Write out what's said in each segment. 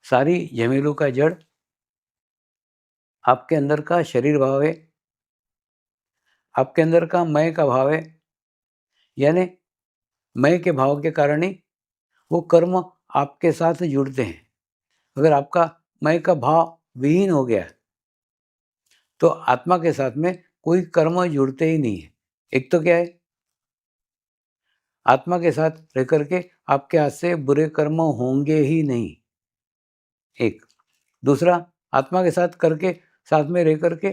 सारी झमेलों का जड़ आपके अंदर का शरीर भाव है, आपके अंदर का मैं का भाव है। यानी मैं के भाव के कारण ही वो कर्म आपके साथ जुड़ते हैं। अगर आपका मैं का भाव विहीन हो गया तो आत्मा के साथ में कोई कर्म जुड़ते ही नहीं है। एक तो क्या है, आत्मा के साथ रह करके आपके हाथ से बुरे कर्म होंगे ही नहीं, एक। दूसरा, आत्मा के साथ करके साथ में रह करके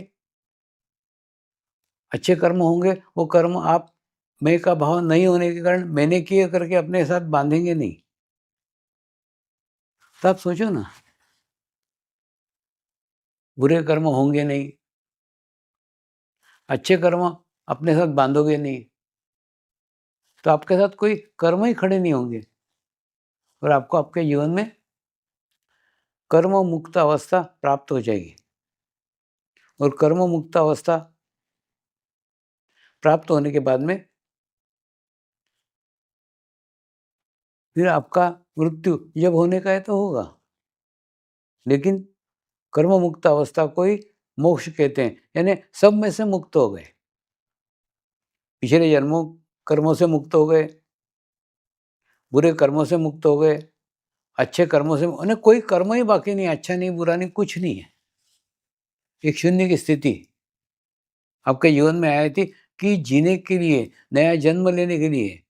अच्छे कर्म होंगे, वो कर्म आप मैं का भाव नहीं होने के कारण मैंने किए करके अपने साथ बांधेंगे नहीं। तो आप सोचो ना, बुरे कर्म होंगे नहीं, अच्छे कर्म अपने साथ बांधोगे नहीं, तो आपके साथ कोई कर्म ही खड़े नहीं होंगे और आपको आपके जीवन में कर्म मुक्त अवस्था प्राप्त हो जाएगी। और कर्म मुक्त अवस्था प्राप्त होने के बाद में फिर आपका मृत्यु जब होने का है तो होगा, लेकिन कर्म मुक्त अवस्था को ही मोक्ष कहते हैं। यानी सब में से मुक्त हो गए, पिछले जन्मों कर्मों से मुक्त हो गए, बुरे कर्मों से मुक्त हो गए, अच्छे कर्मों से, उन्हें कोई कर्म ही बाकी नहीं, अच्छा नहीं बुरा नहीं, कुछ नहीं है। एक शून्य की स्थिति आपके जीवन में आई थी कि जीने के लिए, नया जन्म लेने के लिए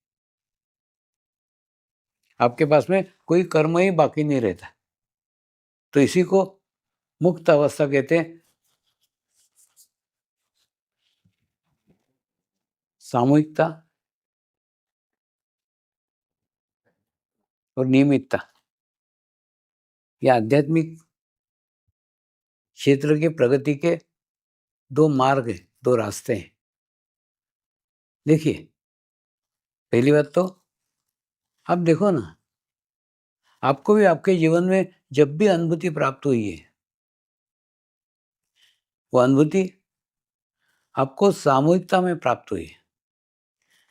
आपके पास में कोई कर्म ही बाकी नहीं रहता। तो इसी को मुक्त अवस्था कहते हैं। सामूहिकता और नियमितता, ये आध्यात्मिक क्षेत्र के प्रगति के दो मार्ग हैं, दो रास्ते हैं। देखिए, पहली बात तो आप देखो ना, आपको भी आपके जीवन में जब भी अनुभूति प्राप्त हुई है, वो अनुभूति आपको सामूहिकता में प्राप्त हुई है।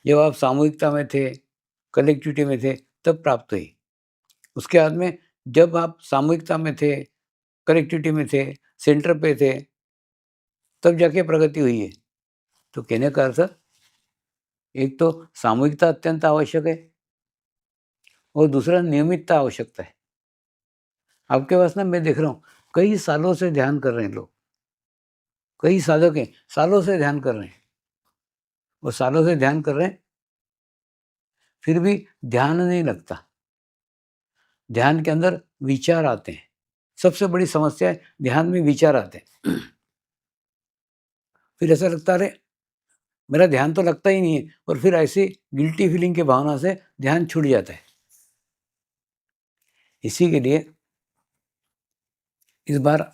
जब आप सामूहिकता में थे, कलेक्टिविटी में थे, तब प्राप्त हुई। उसके बाद में जब आप सामूहिकता में थे, कलेक्टिविटी में थे, सेंटर पे थे, तब जाके प्रगति हुई है। तो कहने का अर्थ, एक तो सामूहिकता अत्यंत आवश्यक है और दूसरा नियमितता आवश्यकता है। आपके पास ना, मैं देख रहा हूँ कई सालों से ध्यान कर रहे हैं लोग, कई साधक हैं, सालों से ध्यान कर रहे हैं, वो सालों से ध्यान कर रहे हैं, फिर भी ध्यान नहीं लगता। ध्यान के अंदर विचार आते हैं। सबसे बड़ी समस्या है, ध्यान में विचार आते हैं। फिर ऐसा लगता है, अरे मेरा ध्यान तो लगता ही नहीं है, और फिर ऐसी गिल्टी फीलिंग की भावना से ध्यान छूट जाता है। इसी के लिए इस बार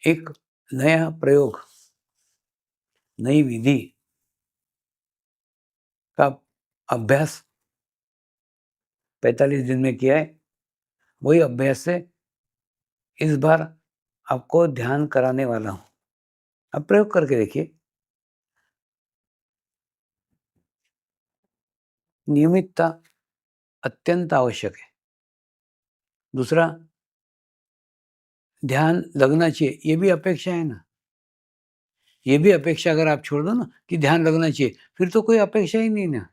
एक नया प्रयोग, नई विधि का अभ्यास 45 दिन में किया है। वही अभ्यास से इस बार आपको ध्यान कराने वाला हूँ। आप प्रयोग करके देखिए। नियमितता अत्यंत आवश्यक है। दूसरा, ध्यान लगना चाहिए, ये भी अपेक्षा है ना। ये भी अपेक्षा अगर आप छोड़ दो ना कि ध्यान लगना चाहिए, फिर तो कोई अपेक्षा ही नहीं ना।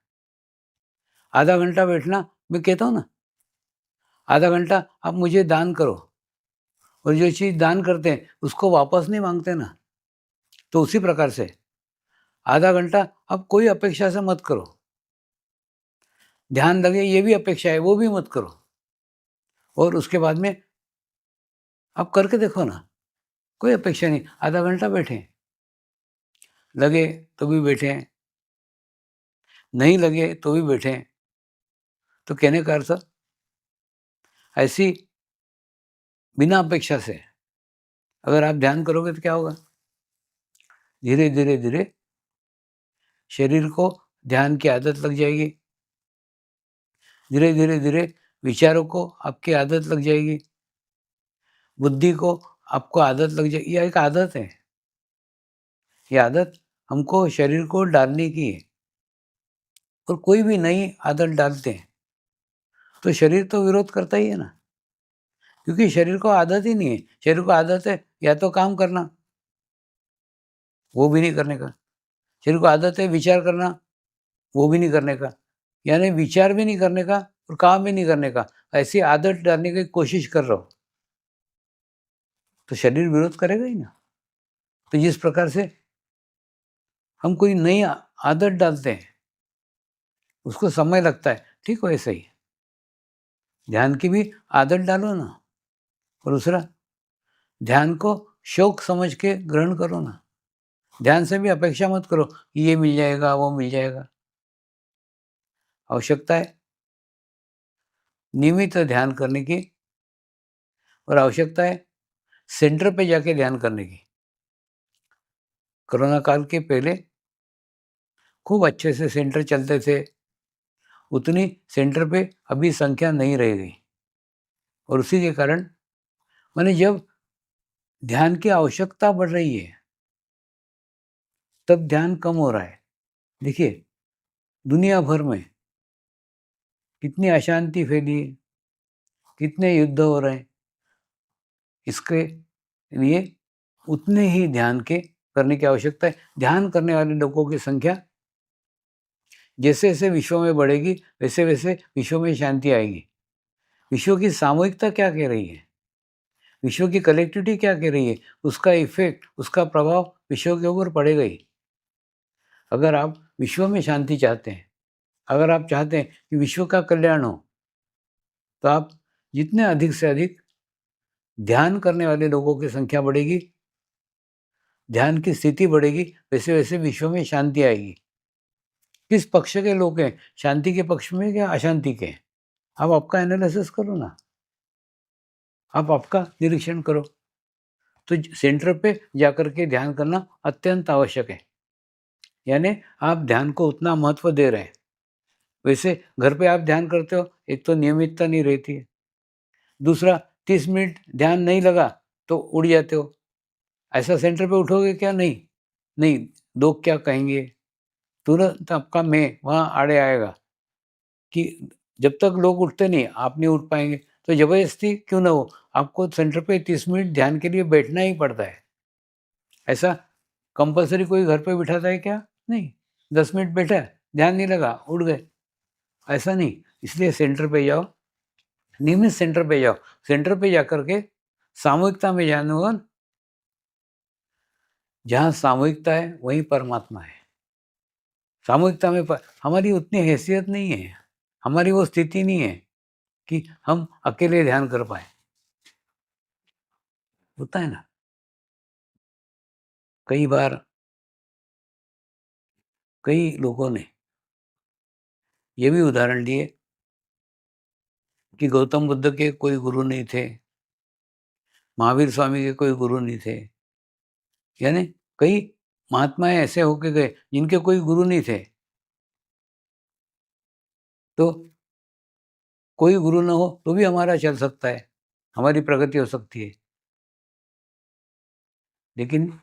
आधा घंटा बैठना, मैं कहता हूँ ना, आधा घंटा आप मुझे दान करो, और जो चीज़ दान करते हैं उसको वापस नहीं माँगते ना। तो उसी प्रकार से आधा घंटा आप कोई अपेक्षा से मत करो। ध्यान लगे ये भी अपेक्षा है, वो भी मत करो। और उसके बाद में आप करके देखो ना, कोई अपेक्षा नहीं, आधा घंटा बैठें। लगे तो भी बैठें, नहीं लगे तो भी बैठें। तो कहने का अर्थ, ऐसी बिना अपेक्षा से अगर आप ध्यान करोगे तो क्या होगा, धीरे धीरे धीरे शरीर को ध्यान की आदत लग जाएगी। धीरे धीरे धीरे विचारों को आपकी आदत लग जाएगी। बुद्धि को आपको आदत लग जाएगी। यह एक आदत है। ये आदत हमको शरीर को डालने की है। और कोई भी नई आदत डालते हैं तो शरीर तो विरोध करता ही है ना। क्योंकि शरीर को आदत ही नहीं है। शरीर को आदत है या तो काम करना, वो भी नहीं करने का। शरीर को आदत है विचार करना, वो भी नहीं करने का। यानी विचार भी नहीं करने का और काम भी नहीं करने का। ऐसी आदत डालने की कोशिश कर रहे हो, तो शरीर विरोध करेगा ही ना। तो जिस प्रकार से हम कोई नई आदत डालते हैं, उसको समय लगता है, ठीक वैसे ही ध्यान की भी आदत डालो ना। और दूसरा, ध्यान को शौक समझ के ग्रहण करो ना। ध्यान से भी अपेक्षा मत करो कि ये मिल जाएगा, वो मिल जाएगा। आवश्यकता है नियमित ध्यान करने की, और आवश्यकता है सेंटर पे जाके ध्यान करने की। कोरोना काल के पहले खूब अच्छे से सेंटर चलते थे, उतनी सेंटर पे अभी संख्या नहीं रह गई। और उसी के कारण माने जब ध्यान की आवश्यकता बढ़ रही है, तब ध्यान कम हो रहा है। देखिए, दुनिया भर में कितनी अशांति फैली है, कितने युद्ध हो रहे हैं। इसके लिए उतने ही ध्यान के करने की आवश्यकता है। ध्यान करने वाले लोगों की संख्या जैसे-जैसे विश्व में बढ़ेगी, वैसे-वैसे विश्व में शांति आएगी। विश्व की सामूहिकता क्या कह रही है? विश्व की कलेक्टिविटी क्या कह रही है? उसका इफ़ेक्ट, उसका प्रभाव विश्व के ऊपर पड़ेगा ही। अगर आप विश्व में शांति चाहते हैं, अगर आप चाहते हैं कि विश्व का कल्याण हो, तो आप जितने अधिक से अधिक ध्यान करने वाले लोगों की संख्या बढ़ेगी, ध्यान की स्थिति बढ़ेगी, वैसे-वैसे विश्व में शांति आएगी। किस पक्ष के लोग हैं? शांति के पक्ष में या अशांति के? आप आपका एनालिसिस करो ना, आप आपका निरीक्षण करो। तो सेंटर पे जाकर के ध्यान करना अत्यंत आवश्यक है। यानी आप ध्यान को उतना महत्व दे रहे हैं। वैसे घर पे आप ध्यान करते हो, एक तो नियमितता नहीं रहती है। दूसरा, 30 मिनट ध्यान नहीं लगा तो उड़ जाते हो। ऐसा सेंटर पे उठोगे क्या? नहीं। नहीं, लोग क्या कहेंगे? तुरंत आपका मैं वहाँ आड़े आएगा कि जब तक लोग उठते नहीं, आप नहीं उठ पाएँगे। तो ज़बरदस्ती क्यों ना हो, आपको सेंटर पे 30 मिनट ध्यान के लिए बैठना ही पड़ता है। ऐसा कंपल्सरी कोई घर पे बिठाता है क्या? नहीं। 10 मिनट बैठा, ध्यान नहीं लगा, उठ गए, ऐसा नहीं। इसलिए सेंटर पे जाओ, नियमित सेंटर पे जाओ। सेंटर पे जाकर के सामूहिकता में जाना होगा। जहाँ सामूहिकता है, वहीं परमात्मा है। सामूहिकता में हमारी उतनी हैसियत नहीं है, हमारी वो स्थिति नहीं है कि हम अकेले ध्यान कर पाएँ। होता है ना, कई बार कई लोगों ने ये भी उदाहरण दिए कि गौतम बुद्ध के कोई गुरु नहीं थे, महावीर स्वामी के कोई गुरु नहीं थे। यानी कई महात्माएँ ऐसे होके गए जिनके कोई गुरु नहीं थे। तो कोई गुरु ना हो तो भी हमारा चल सकता है, हमारी प्रगति हो सकती है। लेकिन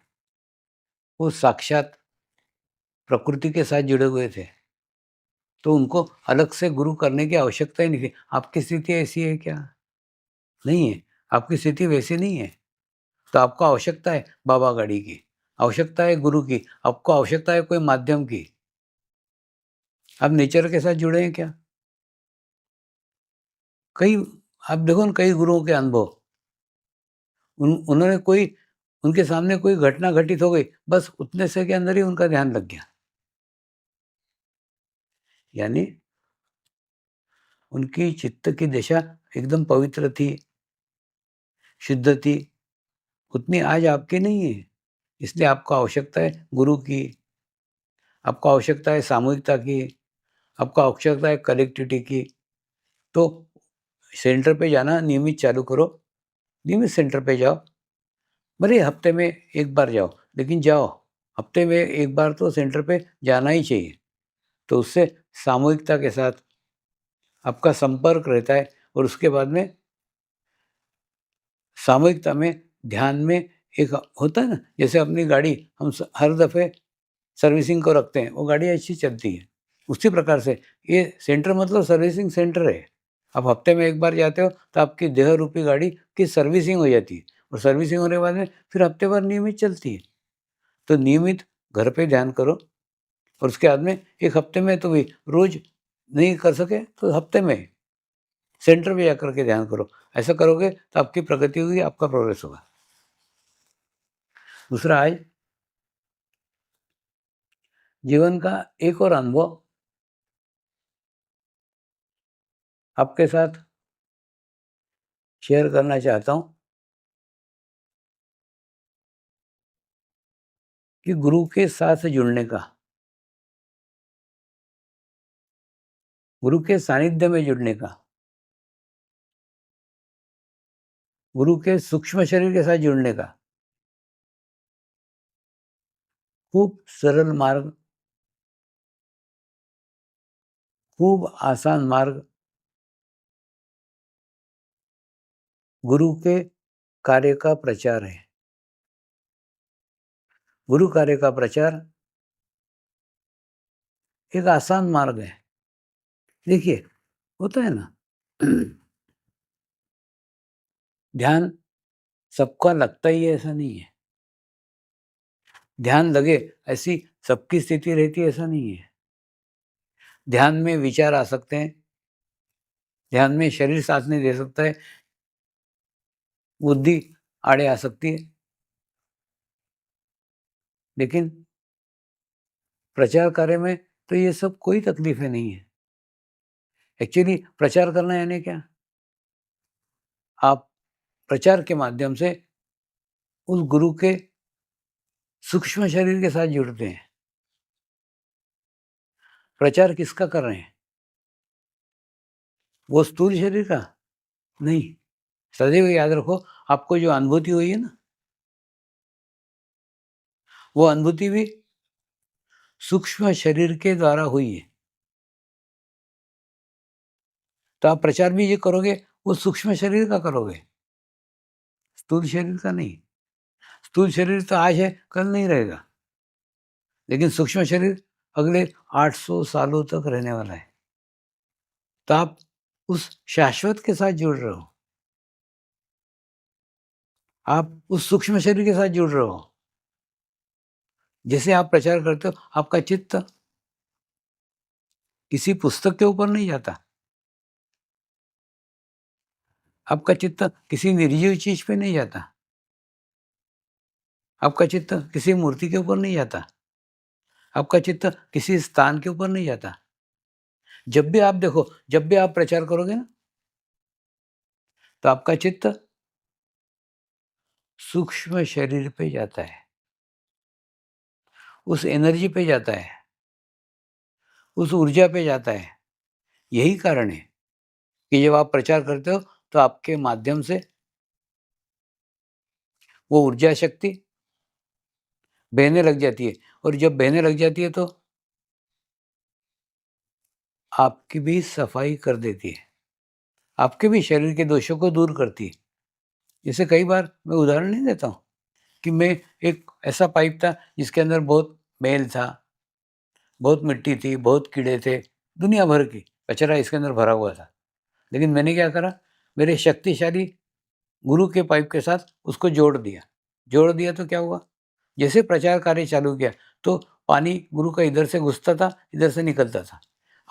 वो साक्षात प्रकृति के साथ जुड़े हुए थे, तो उनको अलग से गुरु करने की आवश्यकता ही नहीं थी। आपकी स्थिति ऐसी है क्या? नहीं है, आपकी स्थिति वैसी नहीं है। तो आपको आवश्यकता है बाबा गाड़ी की, आवश्यकता है गुरु की, आपको आवश्यकता है कोई माध्यम की। आप नेचर के साथ जुड़े हैं क्या? कई आप देखो ना, कई गुरुओं के अनुभव, उन्होंने कोई उनके सामने कोई घटना घटित हो गई, बस उतने से के अंदर ही उनका ध्यान लग गया। यानी उनकी चित्त की दिशा एकदम पवित्र थी, शुद्ध थी, उतनी आज आपकी नहीं है। इसलिए आपको आवश्यकता है गुरु की, आपको आवश्यकता है सामूहिकता की, आपको आवश्यकता है कलेक्टिविटी की। तो सेंटर पे जाना नियमित चालू करो, नियमित सेंटर पे जाओ। भले हफ्ते में 1 बार जाओ, लेकिन जाओ। हफ्ते में 1 बार तो सेंटर पे जाना ही चाहिए। तो उससे सामूहिकता के साथ आपका संपर्क रहता है, और उसके बाद में सामूहिकता में, ध्यान में एक होता है ना, जैसे अपनी गाड़ी हम हर दफ़े सर्विसिंग को रखते हैं, वो गाड़ी अच्छी चलती है। उसी प्रकार से ये सेंटर मतलब सर्विसिंग सेंटर है। आप हफ्ते में 1 बार जाते हो तो आपकी देह रूपी गाड़ी की सर्विसिंग हो जाती है और सर्विसिंग होने के बाद में फिर हफ्ते भर नियमित चलती है। तो नियमित घर पे ध्यान करो और उसके बाद में 1 हफ्ते में तो भी रोज़ नहीं कर सके तो हफ्ते में सेंटर पे जाकर के ध्यान करो। ऐसा करोगे तो आपकी प्रगति होगी, आपका प्रोग्रेस होगा। दूसरा आज जीवन का एक और अनुभव आपके साथ शेयर करना चाहता हूँ कि गुरु के साथ जुड़ने का, गुरु के सानिध्य में जुड़ने का, गुरु के सूक्ष्म शरीर के साथ जुड़ने का खूब सरल मार्ग, खूब आसान मार्ग गुरु के कार्य का प्रचार है। गुरु कार्य का प्रचार एक आसान मार्ग है। देखिए, होता है ना ध्यान सबका लगता ही है ऐसा नहीं है। ध्यान लगे ऐसी सबकी स्थिति रहती है ऐसा नहीं है। ध्यान में विचार आ सकते हैं, ध्यान में शरीर साथ नहीं दे सकता है, बुद्धि आड़े आ सकती है। लेकिन प्रचार कार्य में तो ये सब कोई तकलीफ़ें नहीं है। एक्चुअली प्रचार करना यानी क्या? आप प्रचार के माध्यम से उस गुरु के सूक्ष्म शरीर के साथ जुड़ते हैं। प्रचार किसका कर रहे हैं? वो स्थूल शरीर का? नहीं। सदैव याद रखो, आपको जो अनुभूति हुई है ना, वो अनुभूति भी सूक्ष्म शरीर के द्वारा हुई है। तो आप प्रचार भी ये करोगे, वो सूक्ष्म शरीर का करोगे, स्थूल शरीर का नहीं। स्थूल शरीर तो आज है, कल नहीं रहेगा। लेकिन सूक्ष्म शरीर अगले 800 सालों तक रहने वाला है। तो आप उस शाश्वत के साथ जुड़ रहे हो। आप उस सूक्ष्म शरीर के साथ जुड़ रहे हो। जैसे आप प्रचार करते हो, आपका चित्त किसी पुस्तक के ऊपर नहीं जाता। आपका चित्त किसी निर्जीव चीज़ पे नहीं जाता। आपका चित्त किसी मूर्ति के ऊपर नहीं जाता। आपका चित्त किसी स्थान के ऊपर नहीं जाता। जब भी आप देखो, जब भी आप प्रचार करोगे ना, तो आपका चित्त सूक्ष्म शरीर पे जाता है, उस एनर्जी पे जाता है, उस ऊर्जा पे जाता है। यही कारण है कि जब आप प्रचार करते हो, तो आपके माध्यम से वो ऊर्जा शक्ति बहने लग जाती है और जब बहने लग जाती है, तो आपकी भी सफाई कर देती है। आपके भी शरीर के दोषों को दूर करती है। जैसे कई बार मैं उदाहरण नहीं देता हूँ कि मैं एक ऐसा पाइप था जिसके अंदर बहुत मैल था, बहुत मिट्टी थी, बहुत कीड़े थे, दुनिया भर की कचरा इसके अंदर भरा हुआ था। लेकिन मैंने क्या करा, मेरे शक्तिशाली गुरु के पाइप के साथ उसको जोड़ दिया। जोड़ दिया तो क्या हुआ, जैसे प्रचार कार्य चालू किया तो पानी गुरु का इधर से घुसता था, इधर से निकलता था।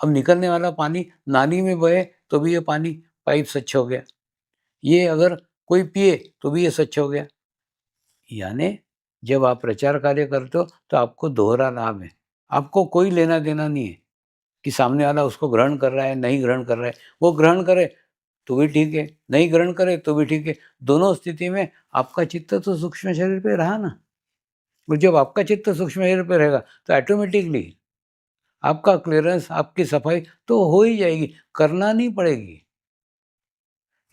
अब निकलने वाला पानी नाली में बहे तो भी ये पानी पाइप स्वच्छ हो गया। ये अगर कोई पिए तो भी ये स्वच्छ हो गया। यानी जब आप प्रचार कार्य करते हो तो आपको दोहरा लाभ है। आपको कोई लेना-देना नहीं है कि सामने वाला उसको ग्रहण कर रहा है, नहीं ग्रहण कर रहा है। वो ग्रहण करे तो भी ठीक है, नहीं ग्रहण करे तो भी ठीक है। दोनों स्थिति में आपका चित्त तो सूक्ष्म शरीर पे रहा ना। और जब आपका चित्त सूक्ष्म शरीर पे रहेगा तो ऑटोमेटिकली आपका क्लीयरेंस, आपकी सफाई तो हो ही जाएगी, करना नहीं पड़ेगी।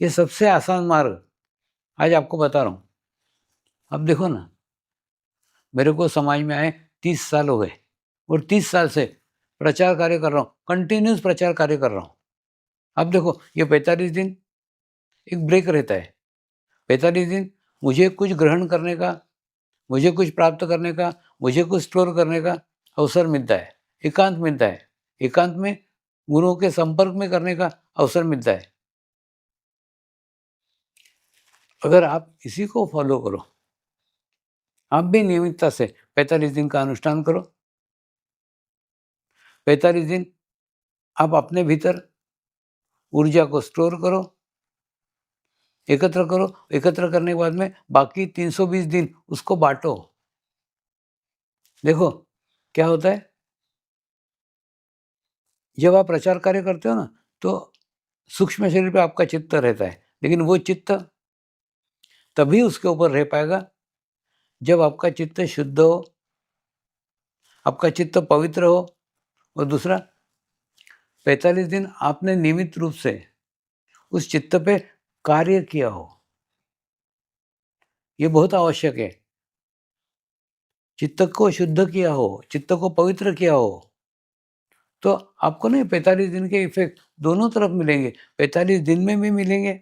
ये सबसे आसान मार्ग आज आपको बता रहा हूँ। अब देखो ना, मेरे को समाज में आए 30 साल हो गए और 30 साल से प्रचार कार्य कर रहा हूँ, कंटिन्यूअस प्रचार कार्य कर रहा हूँ। अब देखो, ये 45 दिन एक ब्रेक रहता है। 45 दिन मुझे कुछ ग्रहण करने का, मुझे कुछ प्राप्त करने का, मुझे कुछ एक्सप्लोर करने का अवसर मिलता है, एकांत मिलता है। एकांत में गुरुओं के संपर्क में करने का अवसर मिलता है। अगर आप इसी को फॉलो करो, आप भी नियमितता से 45 दिन का अनुष्ठान करो। 45 दिन आप अपने भीतर ऊर्जा को स्टोर करो, एकत्र करो, एकत्र करने के बाद में बाकी 320 दिन उसको बाँटो। देखो, क्या होता है, जब आप प्रचार कार्य करते हो ना, तो सूक्ष्म शरीर पे आपका चित्त रहता है, लेकिन वो चित्त तभी उसके ऊपर रह पाएगा, जब आपका चित्त शुद्ध हो, आपका चित्त पवित्र हो और दूसरा 45 दिन आपने नियमित रूप से उस चित्त पे कार्य किया हो। ये बहुत आवश्यक है। चित्त को शुद्ध किया हो, चित्त को पवित्र किया हो, तो आपको ना 45 दिन के इफ़ेक्ट दोनों तरफ मिलेंगे। 45 दिन में भी मिलेंगे,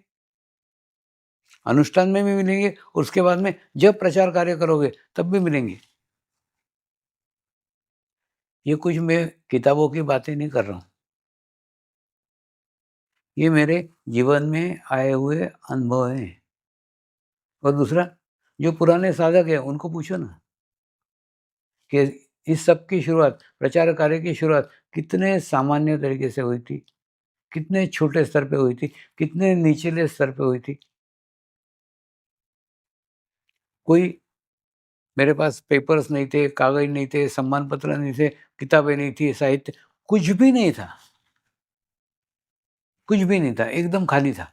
अनुष्ठान में भी मिलेंगे और उसके बाद में जब प्रचार कार्य करोगे तब भी मिलेंगे। ये कुछ मैं किताबों की बातें नहीं कर रहा हूँ। ये मेरे जीवन में आए हुए अनुभव हैं। और दूसरा, जो पुराने साधक हैं उनको पूछो ना कि इस सब की शुरुआत, प्रचार कार्य की शुरुआत कितने सामान्य तरीके से हुई थी, कितने छोटे स्तर पे हुई थी, कितने निचले स्तर पे हुई थी। कोई, मेरे पास पेपर्स नहीं थे, कागज़ नहीं थे, सम्मान पत्र नहीं थे, किताबें नहीं थी, साहित्य कुछ भी नहीं था, कुछ भी नहीं था, एकदम खाली था।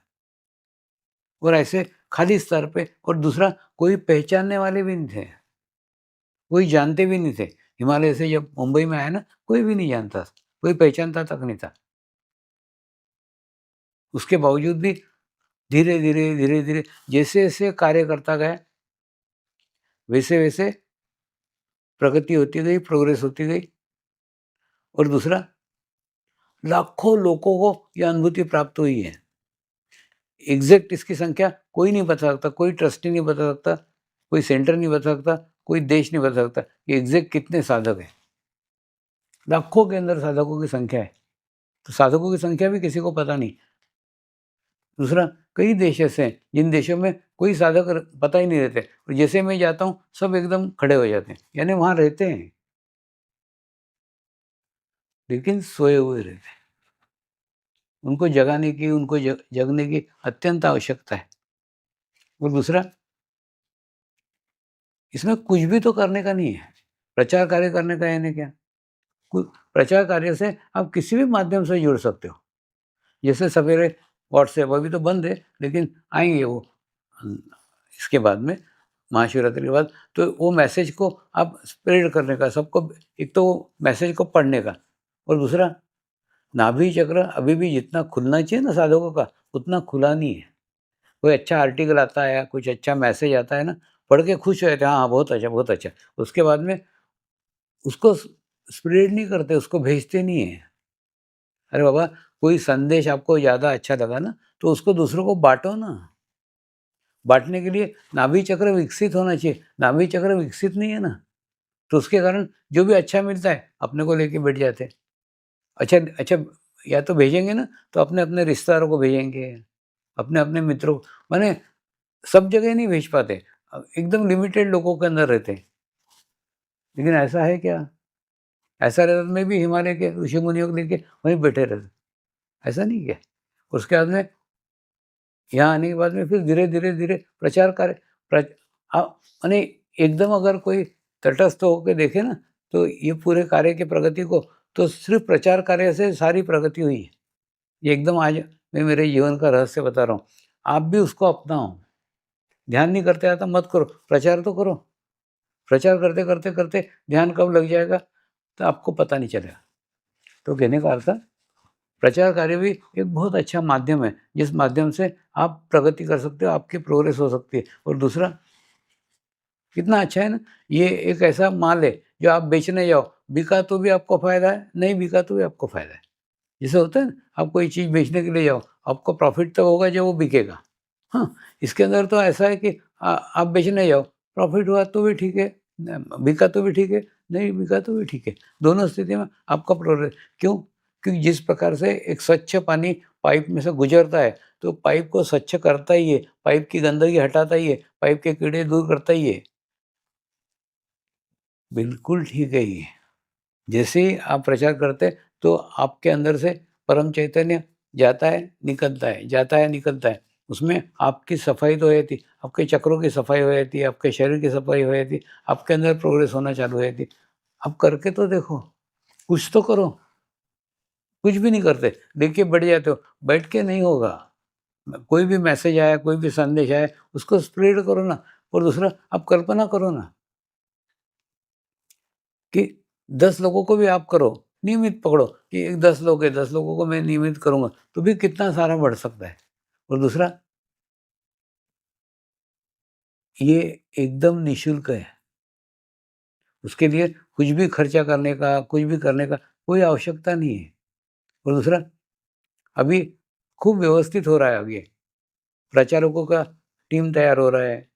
और ऐसे खाली स्तर पे, और दूसरा कोई पहचानने वाले भी नहीं थे, कोई जानते भी नहीं थे। हिमालय से जब मुंबई में आया ना, कोई भी नहीं जानता, कोई पहचानता तक नहीं था। उसके बावजूद भी धीरे-धीरे, धीरे-धीरे जैसे-जैसे कार्य करता गया, वैसे-वैसे प्रगति होती गई, प्रोग्रेस होती गई। और दूसरा, लाखों लोगों को ये अनुभूति प्राप्त हुई है। एग्ज़ैक्ट इसकी संख्या कोई नहीं बता सकता, कोई ट्रस्टी नहीं बता सकता, कोई सेंटर नहीं बता सकता, कोई देश नहीं बता सकता कि एग्ज़ैक्ट कितने साधक हैं। लाखों के अंदर साधकों की संख्या है, तो साधकों की संख्या भी किसी को पता नहीं। दूसरा, कई देश ऐसे हैं जिन देशों में कोई साधक पता ही नहीं रहते, और जैसे मैं जाता हूँ सब एकदम खड़े हो जाते हैं, यानी वहाँ रहते हैं, लेकिन सोए हुए रहते हैं। उनको जगाने की, उनको जगने की अत्यंत आवश्यकता है। और दूसरा, इसमें कुछ भी तो करने का नहीं है, प्रचार कार्य करने का, यानी क्या, प्रचार कार्य से आप किसी भी माध्यम से जुड़ सकते हो। जैसे सवेरे व्हाट्सएप अभी तो बंद है, लेकिन आएंगे वो इसके बाद में, महाशिवरात्रि के बाद, तो वो मैसेज को आप स्प्रेड करने का, सबको, एक तो वो मैसेज को पढ़ने का, और दूसरा, नाभि चक्र अभी भी जितना खुलना चाहिए ना साधकों का, उतना खुला नहीं है। कोई अच्छा आर्टिकल आता है, कुछ अच्छा मैसेज आता है ना, पढ़ के खुश हो जाते हैं, हाँ बहुत अच्छा, बहुत अच्छा। उसके बाद में उसको स्प्रेड नहीं करते, उसको भेजते नहीं है। अरे बाबा, कोई संदेश आपको ज़्यादा अच्छा लगा ना, तो उसको दूसरों को बाँटो ना। बाँटने के लिए नाभि चक्र विकसित होना चाहिए, नाभि चक्र विकसित नहीं है ना, तो उसके कारण जो भी अच्छा मिलता है अपने को लेके बैठ जाते हैं। अच्छा अच्छा, या तो भेजेंगे ना, तो अपने-अपने रिश्तेदारों को भेजेंगे, अपने-अपने मित्रों को, माने सब जगह नहीं भेज पाते। एकदम लिमिटेड लोगों के अंदर रहते हैं। लेकिन ऐसा है क्या? ऐसा रहता तो मैं भी हिमालय के ऋषि मुनियों को लेके वहीं बैठे रहते, ऐसा नहीं है। उसके बाद में यहाँ आने के बाद में फिर धीरे-धीरे प्रचार कार्य, प्रच माने एकदम अगर कोई तटस्थ होके देखे ना, तो ये पूरे कार्य की प्रगति को, तो सिर्फ़ प्रचार कार्य से सारी प्रगति हुई है। ये एकदम आज मैं मेरे जीवन का रहस्य बता रहा हूँ। आप भी उसको अपनाओ। ध्यान नहीं करते आता मत करो, प्रचार तो करो। प्रचार करते ध्यान कब लग जाएगा, तो आपको पता नहीं चलेगा। तो कहने का अर्थ, प्रचार कार्य भी एक बहुत अच्छा माध्यम है, जिस माध्यम से आप प्रगति कर सकते हो, आपकी प्रोग्रेस हो सकती है। और दूसरा, कितना अच्छा है ना, ये एक ऐसा माल है जो आप बेचने जाओ, बिका तो भी आपको फ़ायदा है, नहीं बिका तो भी आपको फ़ायदा है। जैसे होता है ना, आप कोई चीज़ बेचने के लिए जाओ, आपको प्रॉफ़िट तब होगा जब वो बिकेगा। हाँ, इसके अंदर तो ऐसा है कि आप बेचने जाओ, प्रॉफ़िट हुआ तो भी ठीक है, बिका तो भी ठीक है, नहीं बिका तो भी ठीक है। दोनों स्थिति में आपका प्रोग्रेस, क्यों? क्योंकि जिस प्रकार से एक स्वच्छ पानी पाइप में से गुजरता है, तो पाइप को स्वच्छ करता ही है, पाइप की गंदगी हटाता ही है, पाइप के कीड़े दूर करता ही है। बिल्कुल ठीक है ये। जैसे ही आप प्रचार करते हैं, तो आपके अंदर से परम चैतन्य जाता है, निकलता है, जाता है, निकलता है। उसमें आपकी सफाई तो हो जाती, आपके चक्रों की सफाई हो जाती है, आपके शरीर की सफाई हो जाती, आपके अंदर प्रोग्रेस होना चालू हो जाती। आप करके तो देखो, कुछ तो करो। कुछ भी नहीं करते, लेके बैठ जाते हो, बैठ के नहीं होगा। कोई भी मैसेज आया, कोई भी संदेश आया, उसको स्प्रेड करो ना। और दूसरा, आप कल्पना करो ना कि 10 लोगों को भी आप करो, नियमित पकड़ो कि एक 10 लोग हैं, 10 लोगों को मैं नियमित करूँगा, तो भी कितना सारा बढ़ सकता है। और दूसरा, ये एकदम निःशुल्क है। उसके लिए कुछ भी खर्चा करने का, कुछ भी करने का कोई आवश्यकता नहीं है। और दूसरा, अभी खूब व्यवस्थित हो रहा है आगे। प्रचारकों का टीम तैयार हो रहा है।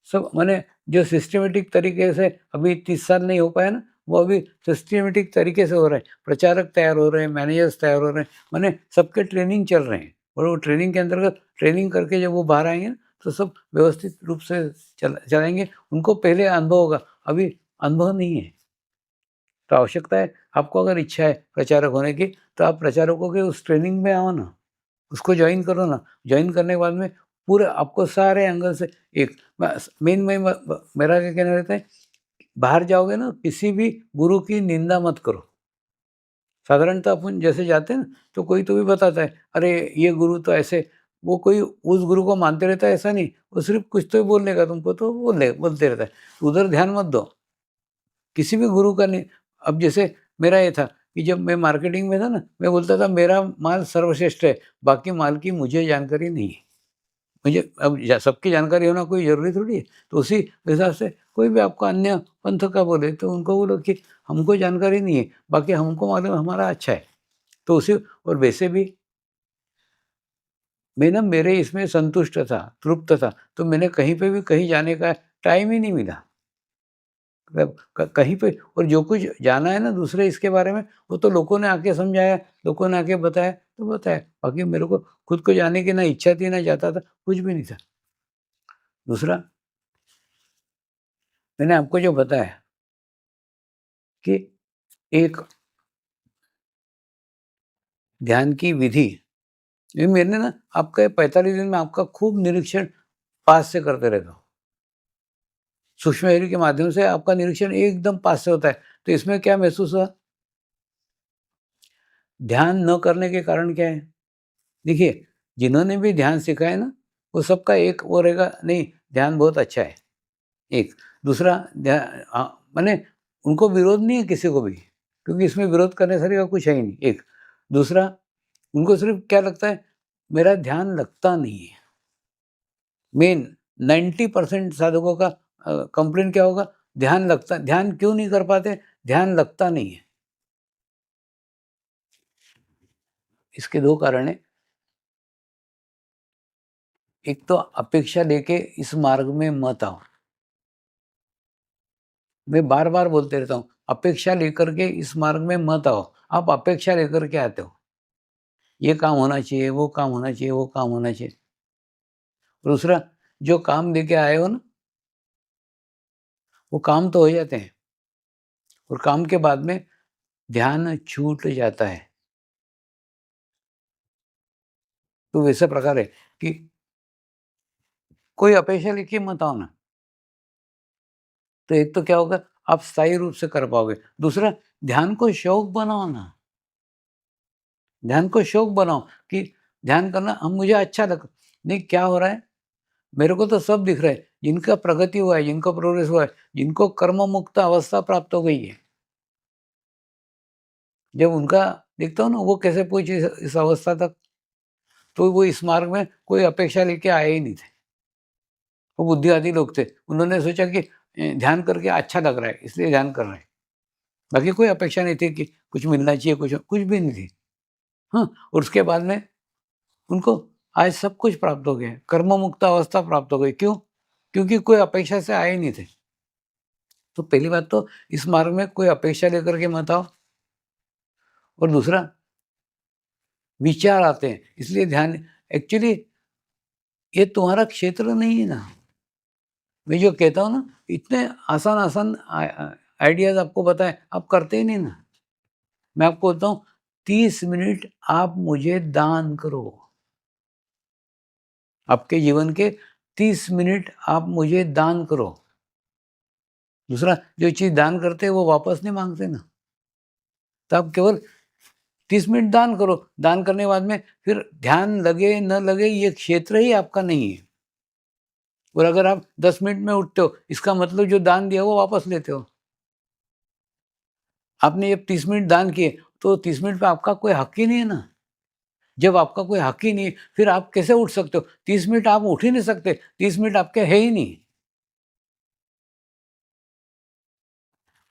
सब माने जो सिस्टमैटिक तरीके से अभी 30 साल नहीं हो पाया ना, वो अभी सिस्टमैटिक तरीके से हो रहा है। प्रचारक तैयार हो रहे हैं, मैनेजर्स तैयार हो रहे हैं, माने सबके ट्रेनिंग चल रहे हैं। और वो ट्रेनिंग के अंतर्गत ट्रेनिंग करके जब वो बाहर आएँगे ना, तो सब व्यवस्थित रूप से चलाएँगे। उनको पहले अनुभव होगा, अभी अनुभव नहीं है। तो आवश्यकता है, आपको अगर इच्छा है प्रचारक होने की, तो आप प्रचारकों के उस ट्रेनिंग में आओ ना। उसको जॉइन करो ना। जॉइन करने के बाद में पूरे आपको सारे एंगल से एक बस मेन में मेरा क्या कहना रहता है, बाहर जाओगे ना, किसी भी गुरु की निंदा मत करो। साधारणतः अपन जैसे जाते हैं ना, तो कोई तो भी बताता है, अरे ये गुरु तो ऐसे, वो कोई उस गुरु को मानते रहता है ऐसा नहीं, वो सिर्फ कुछ तो बोलने का तुमको तो बोलते रहता है, तो उधर ध्यान मत दो। किसी भी गुरु का नहीं। अब जैसे मेरा ये था कि जब मैं मार्केटिंग में था ना, मैं बोलता था मेरा माल सर्वश्रेष्ठ है, बाकी माल की मुझे जानकारी नहीं है। मुझे अब सबकी जानकारी होना कोई ज़रूरी थोड़ी है। तो उसी हिसाब से कोई भी आपको अन्य पंथ का बोले, तो उनको बोलो कि हमको जानकारी नहीं है, बाकी हमको मालूम है हमारा अच्छा है। तो उसी, और वैसे भी मैं ना मेरे इसमें संतुष्ट था, तृप्त था, तो मैंने कहीं पे भी कहीं जाने का टाइम ही नहीं मिला। मतलब कहीं पे, और जो कुछ जाना है ना दूसरे इसके बारे में, वो तो लोगों ने आके समझाया, लोगों ने आके बताया, तो बताया। बाकी मेरे को खुद को जाने की ना इच्छा थी, ना चाहता था, कुछ भी नहीं था। दूसरा, मैंने आपको जो बताया कि एक ध्यान की विधि, ये मैंने ना आपका 45 दिन में आपका खूब निरीक्षण पास से करते रहता हूँ। सूक्ष्म शरीर के माध्यम से आपका निरीक्षण एकदम पास से होता है। तो इसमें क्या महसूस हुआ? ध्यान न करने के कारण क्या है? देखिए, जिन्होंने भी ध्यान सीखा है ना, वो सबका एक वो रहेगा, नहीं ध्यान बहुत अच्छा है, एक। दूसरा, माने उनको विरोध नहीं है किसी को भी, क्योंकि इसमें विरोध करने से का कुछ है ही नहीं, एक। दूसरा, उनको सिर्फ़ क्या लगता है, मेरा ध्यान लगता नहीं है। मेन 90% साधकों का कंप्लेंट क्या होगा? ध्यान क्यों नहीं कर पाते? ध्यान लगता नहीं है। इसके 2 कारण हैं। एक तो अपेक्षा लेके इस मार्ग में मत आओ। मैं बार-बार बोलते रहता हूँ, अपेक्षा लेकर के इस मार्ग में मत आओ। आप अपेक्षा लेकर के आते हो। ये काम होना चाहिए, वो काम होना चाहिए, वो काम होना चाहिए। दूसरा, जो काम लेके आए हो ना, वो काम तो हो जाते हैं, और काम के बाद में ध्यान छूट जाता है। तो वैसा प्रकार है कि कोई अपेक्षा लेके मत आओ ना। तो एक तो क्या होगा, आप स्थायी रूप से कर पाओगे। दूसरा, ध्यान को शौक बनाओ ना। ध्यान को शौक बनाओ कि ध्यान करना हम मुझे अच्छा लग, नहीं क्या हो रहा है, मेरे को तो सब दिख रहा है, जिनका प्रगति हुआ है, जिनको प्रोग्रेस हुआ है, जिनको कर्म मुक्त अवस्था प्राप्त हो गई है, जब उनका देखता हूँ ना वो कैसे पहुँचे इस अवस्था तक, तो वो इस मार्ग में कोई अपेक्षा लेके आए ही नहीं थे। वो बुद्धिवादी लोग थे। उन्होंने सोचा कि ध्यान करके अच्छा लग रहा है, इसलिए ध्यान कर रहे हैं। बाकी कोई अपेक्षा नहीं थी कि कुछ मिलना चाहिए, कुछ भी नहीं थी। हाँ, और उसके बाद में उनको आज सब कुछ प्राप्त हो गया, कर्म मुक्त अवस्था प्राप्त हो गई। क्यों? क्योंकि कोई अपेक्षा से आए ही नहीं थे। तो पहली बात तो इस मार्ग में कोई अपेक्षा लेकर के मत आओ। और दूसरा, विचार आते हैं, इसलिए ध्यान एक्चुअली ये तुम्हारा क्षेत्र नहीं है ना। मैं जो कहता हूँ ना, इतने आसान-आसान आइडियाज़ आपको बताएँ, आप करते ही नहीं ना। मैं आपको बोलता हूँ 30 मिनट आप मुझे दान करो। आपके जीवन के 30 मिनट आप मुझे दान करो। दूसरा, जो चीज़ दान करते हैं वो वापस नहीं माँगते ना। तो आप केवल 30 मिनट दान करो, दान करने के बाद में फिर ध्यान लगे न लगे ये क्षेत्र ही आपका नहीं है। और अगर आप 10 मिनट में उठते हो, इसका मतलब जो दान दिया वो वापस लेते हो। आपने जब 30 मिनट दान किए, तो 30 मिनट पे आपका कोई हक ही नहीं है ना। जब आपका कोई हक ही नहीं है, फिर आप कैसे उठ सकते हो? 30 मिनट आप उठ ही नहीं सकते, 30 मिनट आपके है ही नहीं।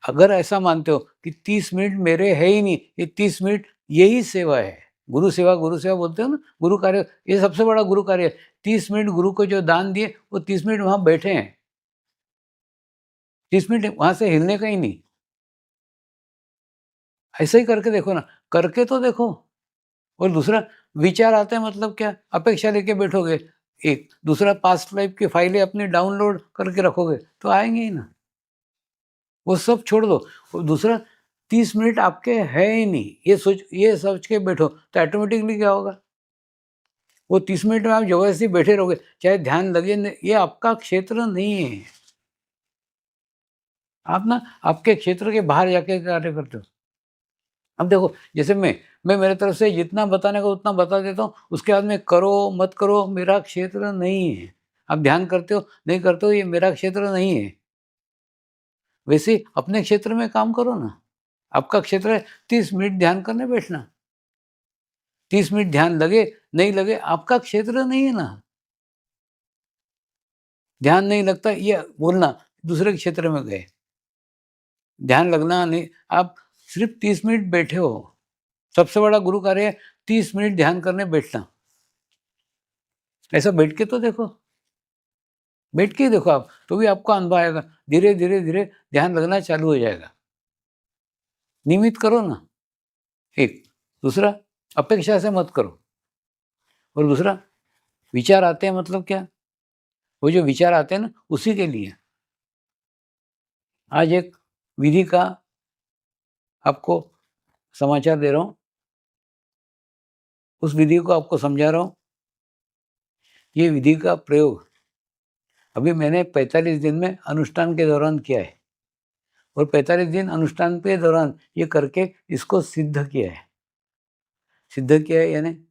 अगर ऐसा मानते हो कि 30 मिनट मेरे है ही नहीं, ये 30 मिनट यही सेवा है। गुरु सेवा बोलते हो ना, गुरु कार्य, ये सबसे बड़ा गुरु कार्य है। 30 मिनट गुरु को जो दान दिए, वो 30 मिनट वहाँ बैठे हैं। 30 मिनट वहाँ से हिलने का ही नहीं। ऐसे ही करके देखो ना, करके तो देखो। और दूसरा, विचार आते हैं मतलब क्या? अपेक्षा लेके बैठोगे एक, दूसरा पास्ट लाइफ की फाइलें अपनी डाउनलोड करके रखोगे, तो आएँगे ही ना। वो सब छोड़ दो। और दूसरा, 30 मिनट आपके है ही नहीं, ये सोच के बैठो, तो ऑटोमेटिकली क्या होगा? वो 30 मिनट में आप ज़बरदस्ती बैठे रहोगे, चाहे ध्यान लगे न, ये आपका क्षेत्र नहीं है। आप ना आपके क्षेत्र के बाहर जाके कार्य करते हो। अब देखो, जैसे मैं मेरे तरफ से जितना बताने का उतना बता देता हूँ, उसके बाद में करो, मत करो, मेरा क्षेत्र नहीं है। आप ध्यान करते हो, नहीं करते हो, ये मेरा क्षेत्र नहीं है। वैसे ही अपने क्षेत्र में काम करो ना। आपका क्षेत्र है 30 मिनट ध्यान करने बैठना। 30 मिनट ध्यान लगे, नहीं लगे, आपका क्षेत्र नहीं है ना। ध्यान नहीं लगता ये बोलना, दूसरे क्षेत्र में गए। ध्यान लगना नहीं, आप सिर्फ़ 30 मिनट बैठे हो। सबसे बड़ा गुरु कार्य है 30 मिनट ध्यान करने बैठना। ऐसा बैठ के तो देखो। बैठ के ही देखो आप, तो भी आपको अनुभव आएगा। धीरे, धीरे, धीरे ध्यान लगना चालू हो जाएगा। नियमित करो ना, एक। दूसरा, अपेक्षा से मत करो। और दूसरा, विचार आते हैं मतलब क्या? वो जो विचार आते हैं ना, उसी के लिए। आज एक विधि का आपको समाचार दे रहा हूँ, उस विधि को आपको समझा रहा हूँ। ये विधि का प्रयोग अभी मैंने 45 दिन में अनुष्ठान के दौरान किया है। और 45 दिन अनुष्ठान के दौरान ये करके इसको सिद्ध किया है। सिद्ध किया है यानी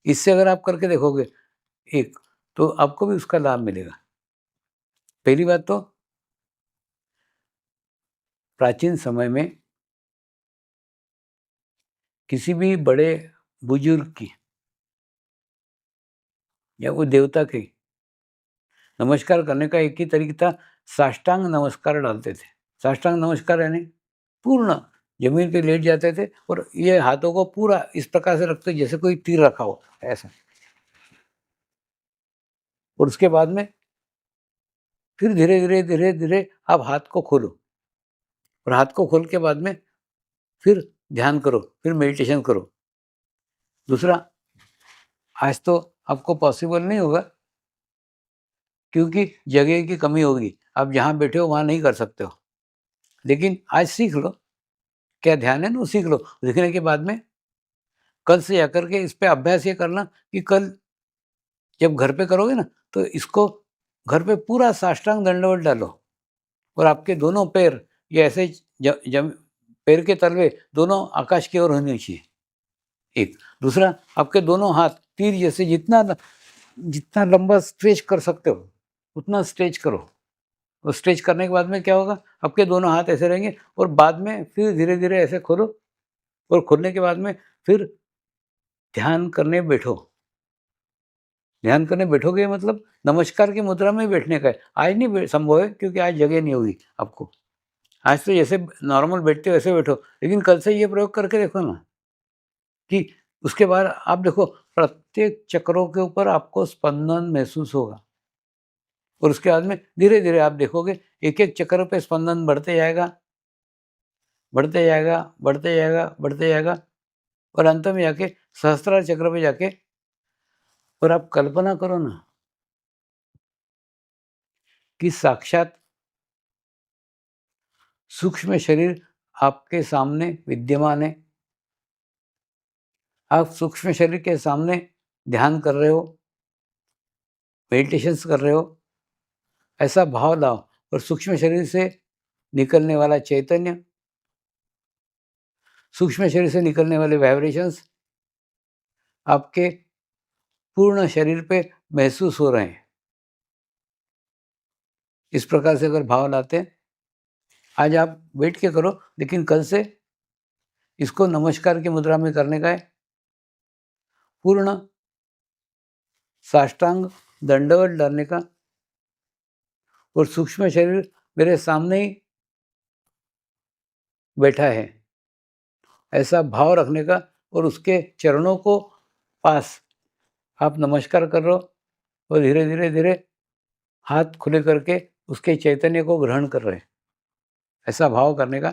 इससे अगर आप करके देखोगे एक, तो आपको भी उसका लाभ मिलेगा। पहली बात तो, प्राचीन समय में किसी भी बड़े बुजुर्ग की या वो देवता की नमस्कार करने का एक ही तरीका था, साष्टांग नमस्कार डालते थे। साष्टांग नमस्कार यानी पूर्ण ज़मीन पे लेट जाते थे और ये हाथों को पूरा इस प्रकार से रखते जैसे कोई तीर रखा हो, ऐसा। और उसके बाद में फिर धीरे-धीरे, धीरे-धीरे आप हाथ को खोलो और हाथ को खोल के बाद में फिर ध्यान करो, फिर मेडिटेशन करो। दूसरा, आज तो आपको पॉसिबल नहीं होगा क्योंकि जगह की कमी होगी। आप जहाँ बैठे हो वहाँ नहीं कर सकते हो। लेकिन आज सीख लो, क्या ध्यान है ना, वो सीख लो। सीखने के बाद में कल से जाकर के इस पे अभ्यास ये करना कि कल जब घर पे करोगे ना, तो इसको घर पे पूरा साष्टांग दंडवत डालो और आपके दोनों पैर ये ऐसे ज जम पैर के तलवे दोनों आकाश की ओर होने चाहिए, एक। दूसरा, आपके दोनों हाथ तीर जैसे जितना लंबा स्ट्रेच कर सकते हो, उतना स्ट्रेच करो। और स्ट्रेच करने के बाद में क्या होगा, आपके दोनों हाथ ऐसे रहेंगे और बाद में फिर धीरे-धीरे ऐसे खोलो और खोलने के बाद में फिर ध्यान करने बैठो। ध्यान करने बैठोगे मतलब नमस्कार की मुद्रा में बैठने का है। आज नहीं संभव है क्योंकि आज जगह नहीं होगी आपको। आज तो जैसे नॉर्मल बैठते हो वैसे बैठो, लेकिन कल से ये प्रयोग करके देखो ना कि उसके बाद आप देखो प्रत्येक चक्रों के ऊपर आपको स्पंदन महसूस होगा। और उसके बाद में धीरे-धीरे आप देखोगे एक-एक चक्र पे स्पंदन बढ़ते जाएगा, बढ़ते जाएगा, बढ़ते जाएगा, बढ़ते जाएगा। और अंत में जाके सहस्त्रार चक्र पे जाके और आप कल्पना करो ना कि साक्षात सूक्ष्म शरीर आपके सामने विद्यमान है। आप सूक्ष्म शरीर के सामने ध्यान कर रहे हो, मेडिटेशंस कर रहे हो, ऐसा भाव लाओ और सूक्ष्म शरीर से निकलने वाला चैतन्य, सूक्ष्म शरीर से निकलने वाले वाइब्रेशंस आपके पूर्ण शरीर पे महसूस हो रहे हैं। इस प्रकार से अगर भाव लाते हैं, आज आप बैठ के करो, लेकिन कल से इसको नमस्कार की मुद्रा में करने का है। पूर्ण साष्टांग दंडवत डालने का और सूक्ष्म शरीर मेरे सामने ही बैठा है, ऐसा भाव रखने का और उसके चरणों को पास आप नमस्कार कर रहे हो और धीरे धीरे धीरे हाथ खुले करके उसके चैतन्य को ग्रहण कर रहे हैं। ऐसा भाव करने का।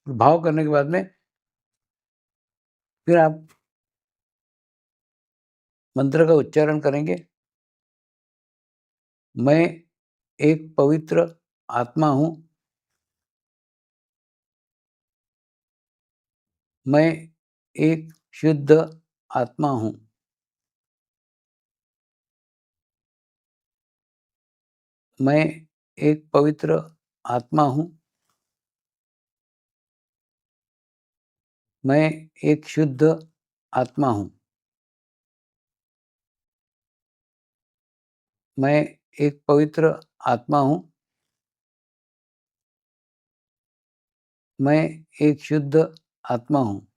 भाव करने के बाद में फिर आप मंत्र का उच्चारण करेंगे। मैं एक पवित्र आत्मा हूँ। मैं एक शुद्ध आत्मा हूँ। मैं एक पवित्र आत्मा हूँ। मैं एक शुद्ध आत्मा हूँ। मैं एक पवित्र आत्मा हूँ। मैं एक शुद्ध आत्मा हूँ।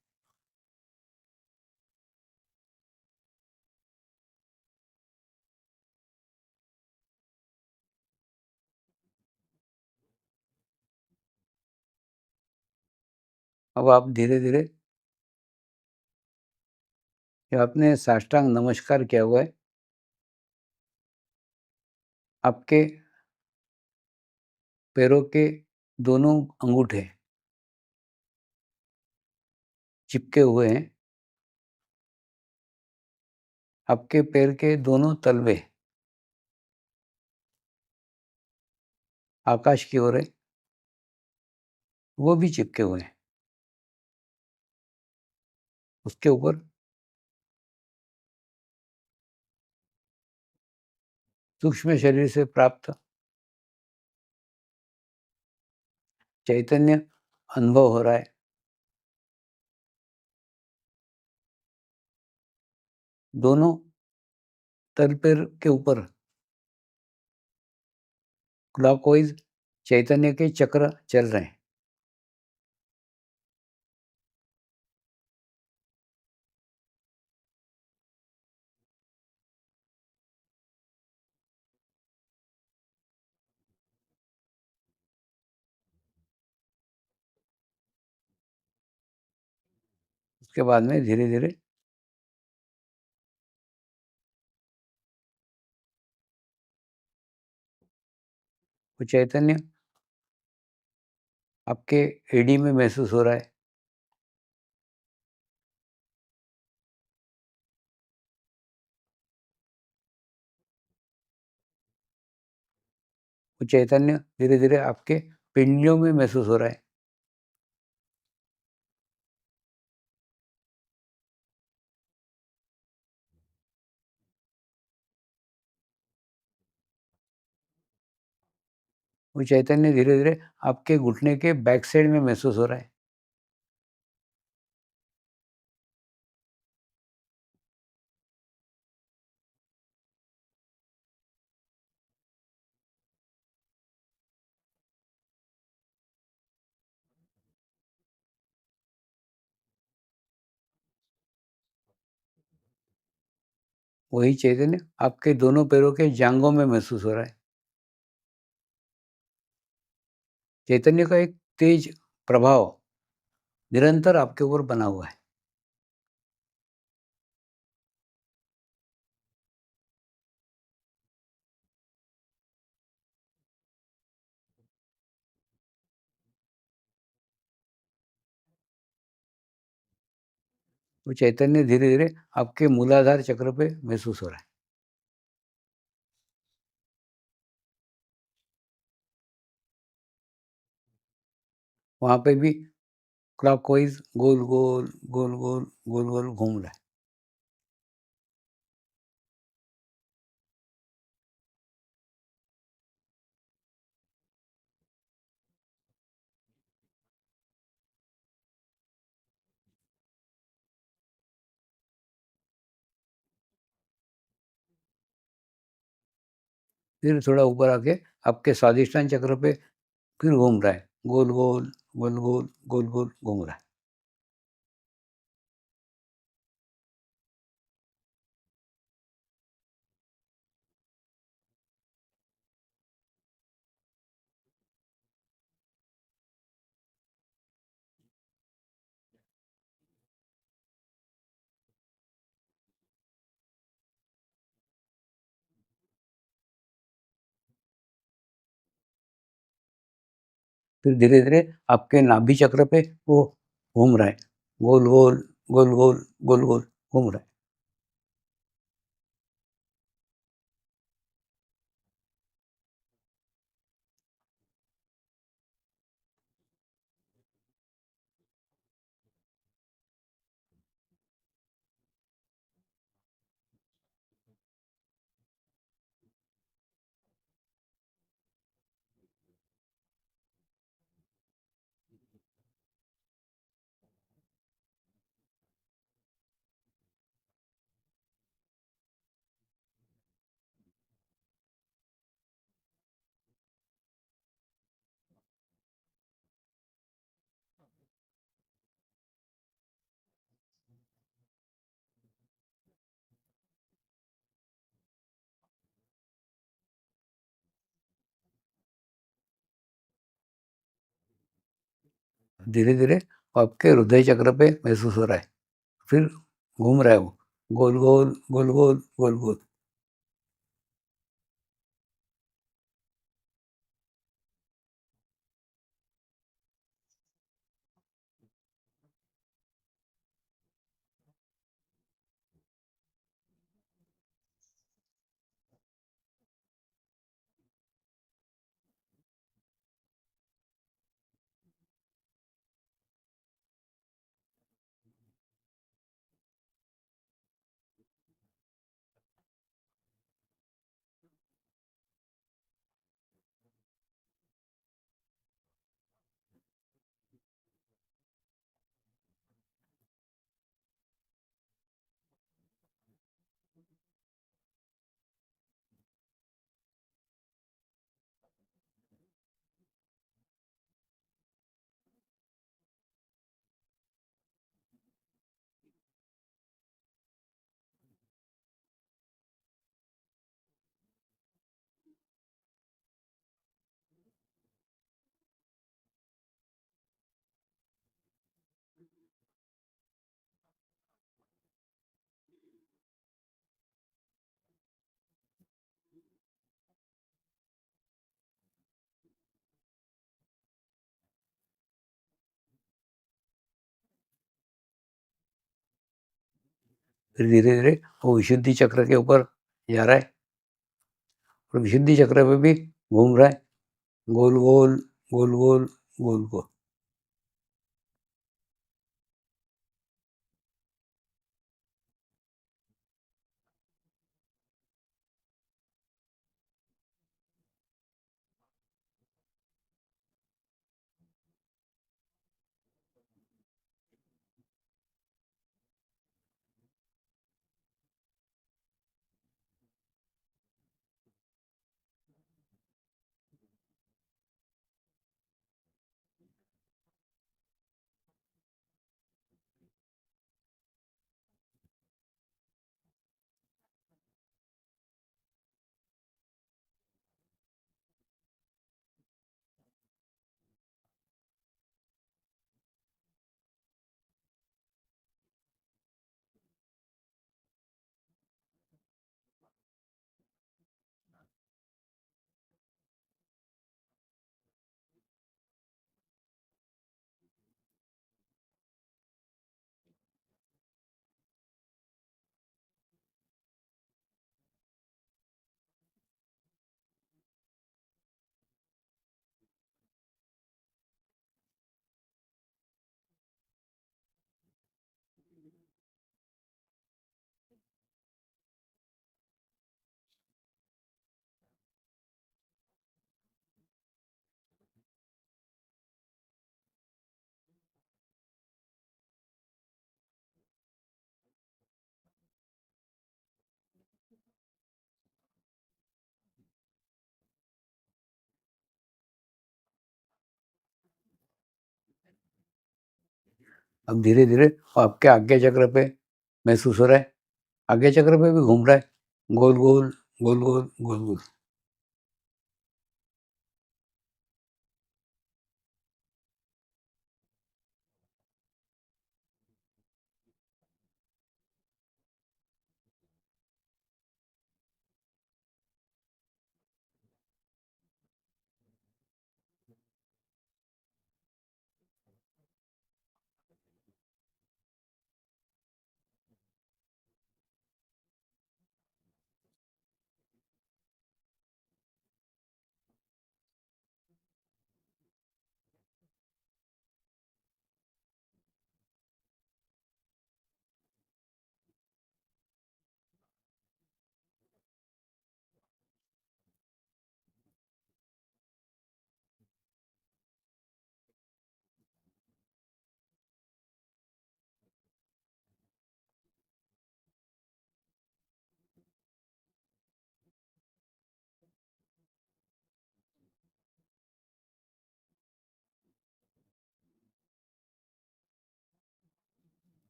अब आप धीरे-धीरे जो आपने साष्टांग नमस्कार किया हुआ है, आपके पैरों के दोनों अंगूठे चिपके हुए हैं। आपके पैर के दोनों तलवे आकाश की ओर है, वो भी चिपके हुए हैं। उसके ऊपर सूक्ष्म शरीर से प्राप्त चैतन्य अनुभव हो रहा है। दोनों तलपेर के ऊपर क्लॉकवाइज़ चैतन्य के चक्र चल रहे हैं। उसके बाद में धीरे-धीरे वो चैतन्य आपके एड़ी में महसूस हो रहा है। वो चैतन्य धीरे-धीरे आपके पिंडलियों में महसूस हो रहा है। वो चैतन्य धीरे-धीरे आपके घुटने के बैक साइड में महसूस हो रहा है। वही चैतन्य आपके दोनों पैरों के जांघों में महसूस हो रहा है। चैतन्य का एक तेज प्रभाव निरंतर आपके ऊपर बना हुआ है। वो चैतन्य धीरे-धीरे आपके मूलाधार चक्र पे महसूस हो रहा है। वहाँ पे भी क्लॉकवाइज़ गोल-गोल, गोल-गोल, गोल-गोल घूम रहा है। फिर थोड़ा ऊपर आके आपके स्वादिष्टान चक्र पे फिर घूम रहा है। गोल-गोल, गोल-गोल, गोल-गोल घूम रहा है। फिर धीरे-धीरे आपके नाभि चक्र पे वो घूम रहा है। गोल-गोल, गोल-गोल, गोल-गोल घूम रहा है। धीरे-धीरे आपके हृदय चक्र पे महसूस हो रहा है। फिर घूम रहा है वो। गोल-गोल, गोल-गोल, गोल-गोल। फिर धीरे-धीरे वो विशुद्धि चक्र के ऊपर जा रहा है और विशुद्धि चक्र पे भी घूम रहा है। गोल-गोल, गोल-गोल, गोल-गोल। अब धीरे-धीरे आपके आज्ञा चक्र पे महसूस हो रहा है, आज्ञा चक्र पे भी घूम रहा है, गोल-गोल, गोल-गोल, गोल-गोल।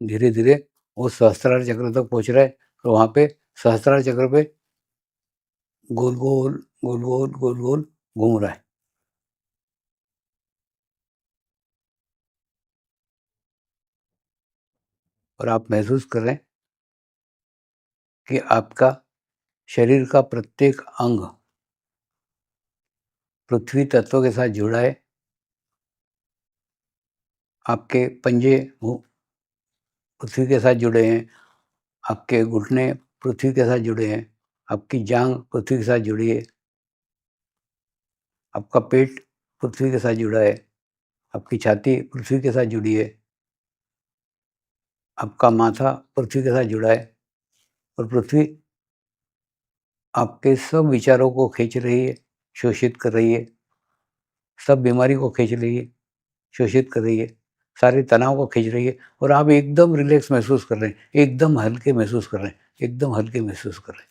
धीरे-धीरे वो सहस्त्रार चक्र तक पहुँच रहा है और वहाँ पे सहस्त्रार चक्र पे गोल-गोल, गोल-गोल, गोल-गोल घूम रहा है। और आप महसूस कर रहे हैं कि आपका शरीर का प्रत्येक अंग पृथ्वी तत्व के साथ जुड़ा है। आपके पंजे वो पृथ्वी के साथ जुड़े हैं, आपके घुटने पृथ्वी के साथ जुड़े हैं, आपकी जांघ पृथ्वी के साथ जुड़ी है, आपका पेट पृथ्वी के साथ जुड़ा है, आपकी छाती पृथ्वी के साथ जुड़ी है, आपका माथा पृथ्वी के साथ जुड़ा है और पृथ्वी आपके सब विचारों को खींच रही है, शोषित कर रही है, सब बीमारी को खींच रही है, शोषित कर रही है, सारे तनाव को खींच रही है और आप एकदम रिलैक्स महसूस कर रहे हैं, एकदम हल्के महसूस कर रहे हैं, एकदम हल्के महसूस कर रहे हैं।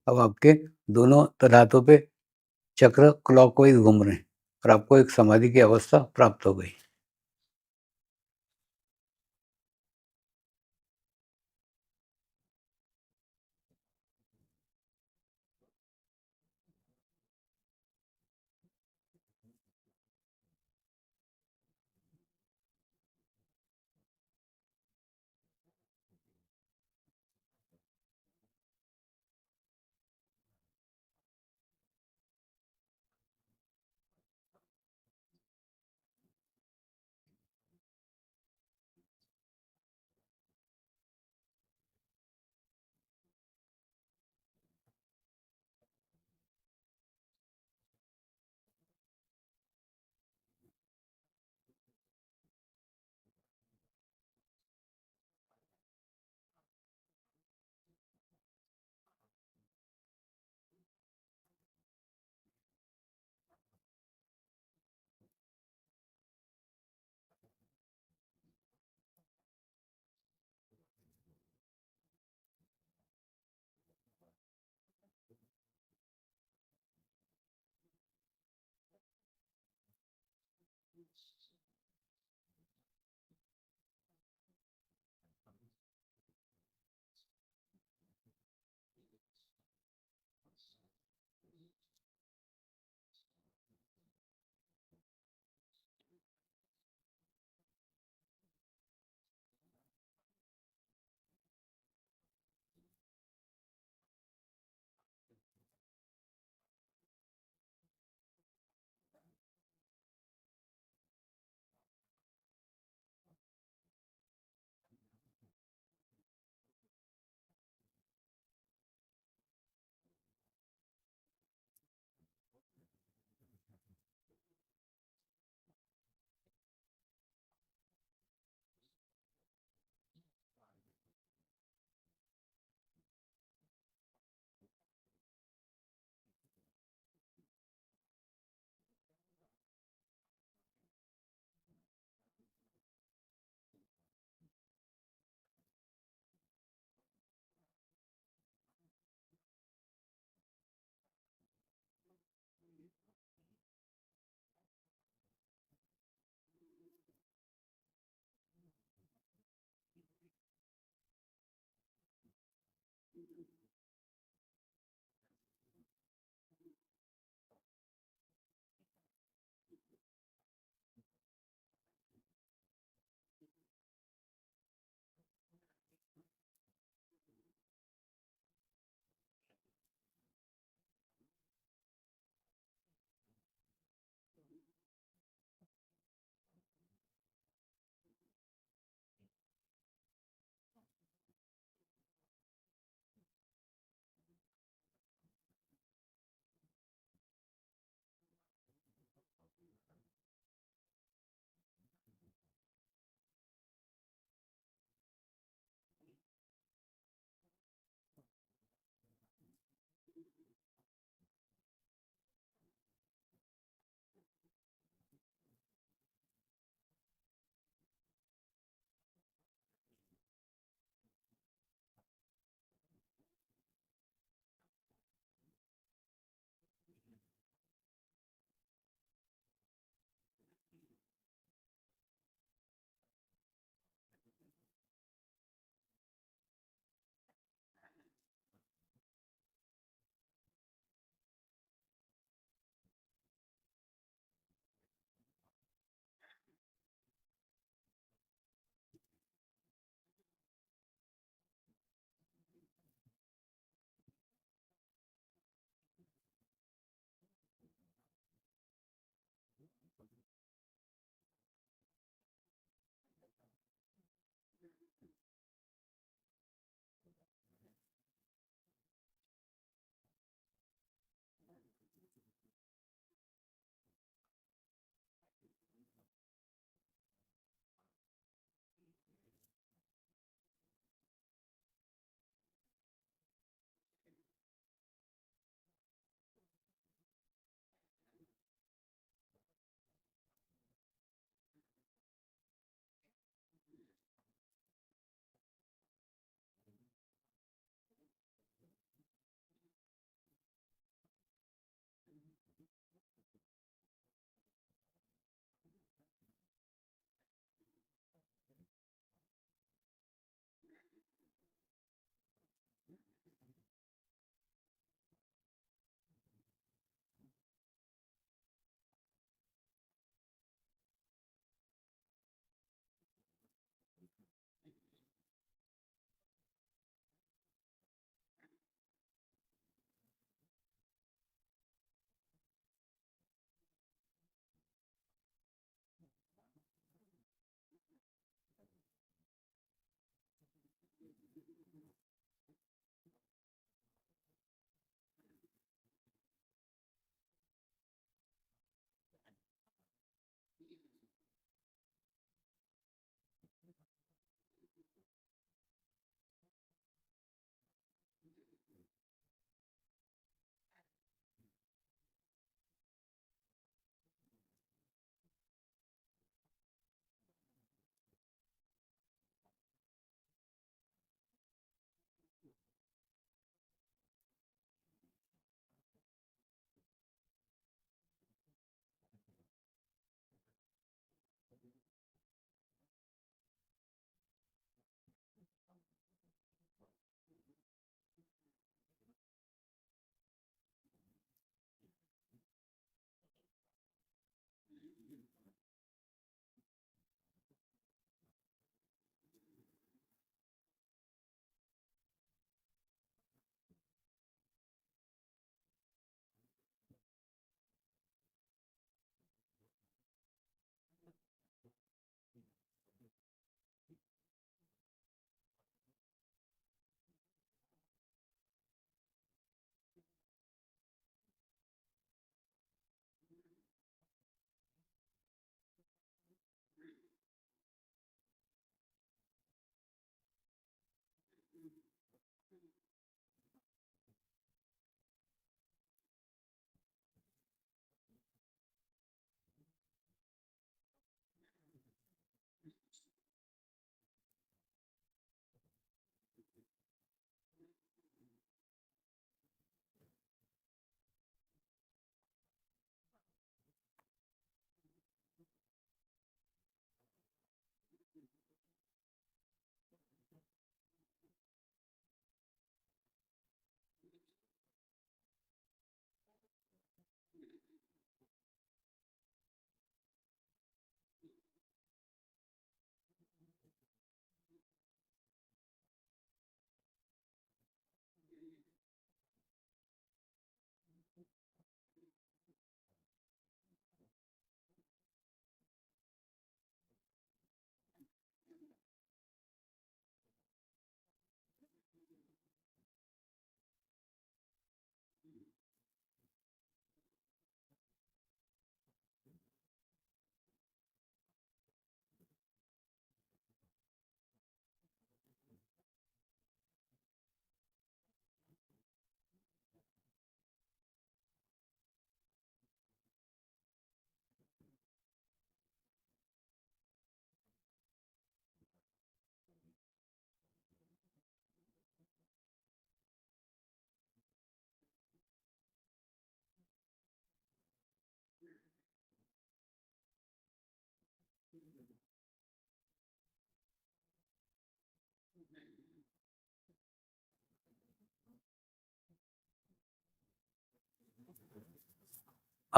अब आपके दोनों तलहातों पे चक्र क्लॉकवाइज़ घूम रहे हैं और आपको एक समाधि की अवस्था प्राप्त हो गई।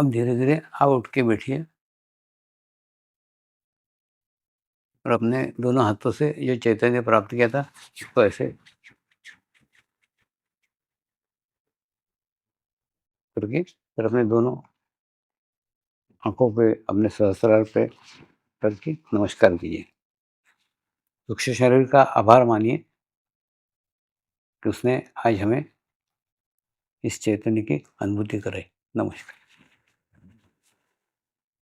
अब धीरे-धीरे आप उठ के बैठिए और अपने दोनों हाथों से जो चैतन्य प्राप्त किया था, इसको ऐसे करके फिर अपने दोनों आँखों पे अपने सहस्त्रार पे करके नमस्कार कीजिए। सूक्ष्म शरीर का आभार मानिए कि उसने आज हमें इस चैतन्य की अनुभूति कराई। नमस्कार।